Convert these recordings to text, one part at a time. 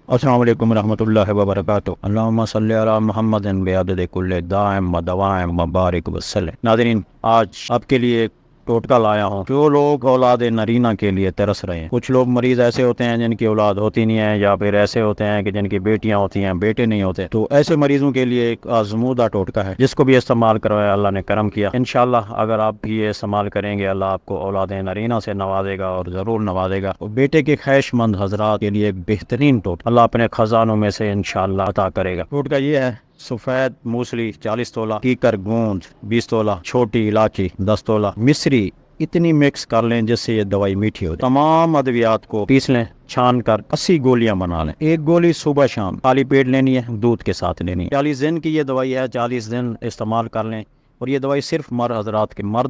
السلام علیکم ورحمۃ اللہ وبرکاتہ۔ اللہم صلی علی محمد بعدد کل دائم و دوائم مبارک وسلم۔ ناظرین، آج آپ کے لیے ایک ٹوٹکا لایا ہوں۔ جو لوگ اولاد نرینہ کے لیے ترس رہے ہیں، کچھ لوگ مریض ایسے ہوتے ہیں جن کی اولاد ہوتی نہیں ہے، یا پھر ایسے ہوتے ہیں کہ جن کی بیٹیاں ہوتی ہیں بیٹے نہیں ہوتے، تو ایسے مریضوں کے لیے ایک آزمودہ ٹوٹکا ہے جس کو بھی استعمال کروایا اللہ نے کرم کیا۔ انشاءاللہ اگر آپ بھی یہ استعمال کریں گے، اللہ آپ کو اولاد نرینہ سے نوازے گا، اور ضرور نوازے گا۔ اور بیٹے کے خواہش مند حضرات کے لیے ایک بہترین ٹوٹکا اللہ اپنے خزانوں میں سے انشاءاللہ عطا کرے گا۔ ٹوٹکا یہ ہے: سفید موسلی 40 تولہ، کیکر گوند 20 تولہ، چھوٹی الائچی 10 تولہ، مصری اتنی مکس کر لیں جس سے یہ دوائی میٹھی ہو جائے۔ تمام ادویات کو پیس لیں، چھان کر 80 گولیاں بنا لیں۔ ایک گولی صبح شام خالی پیٹ لینی ہے، دودھ کے ساتھ لینی ہے۔ 40 دن کی یہ دوائی ہے، 40 دن استعمال کر لیں۔ اور یہ دوائی صرف مرد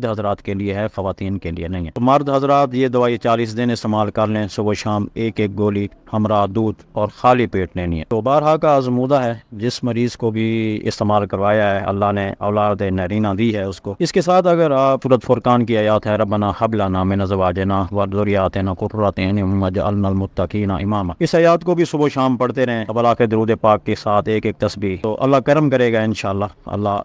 حضرات کے لیے ہے، خواتین کے لیے نہیں ہے۔ تو مرد حضرات یہ دوائی 40 دن استعمال کر لیں، صبح شام ایک ایک گولی ہمراہ دودھ اور خالی پیٹ لینی ہے۔ تو بارہا کا آزمودہ ہے، جس مریض کو بھی استعمال کروایا ہے اللہ نے اولاد نرینہ دی ہے اس کو۔ اس کے ساتھ اگر آپ سورۃ فرقان کی آیات ہے: ربنا ہب لنا من ازواجنا وذریاتنا قرۃ اعین واجعلنا للمتقین اماما، اس آیات کو بھی صبح شام پڑھتے رہیں ابلا کے درود پاک کے ساتھ ایک ایک تسبیح، تو اللہ کرم کرے گا انشاءاللہ، اللہ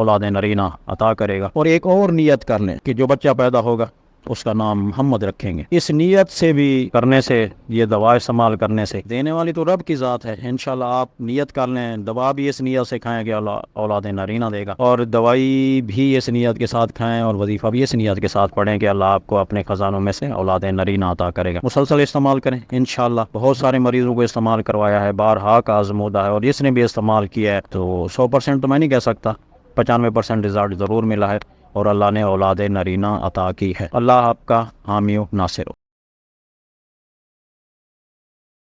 اولاد نرینہ عطا کرے گا۔ اور ایک اور نیت کر لیں کہ جو بچہ پیدا ہوگا اس کا نام محمد رکھیں گے۔ اس نیت سے بھی کرنے سے، یہ دوا استعمال کرنے سے، دینے والی تو رب کی ذات ہے، انشاءاللہ آپ نیت کر لیں، دوا بھی اس نیت سے کھائیں کہ اللہ اولاد نرینہ دے گا، اور دوائی بھی اس نیت کے ساتھ کھائیں، اور وظیفہ بھی اس نیت کے ساتھ پڑھیں کہ اللہ آپ کو اپنے خزانوں میں سے اولاد نرینہ عطا کرے گا۔ مسلسل استعمال کریں انشاءاللہ۔ بہت سارے مریضوں کو استعمال کروایا ہے، بارہا کا آزمودہ ہے، اور جس نے بھی استعمال کیا ہے تو 100% تو میں نہیں کہہ سکتا، 95% رزلٹ ضرور ملا ہے، اور اللہ نے اولاد نرینہ عطا کی ہے۔ اللہ آپ کا حامی و ناصر ہو۔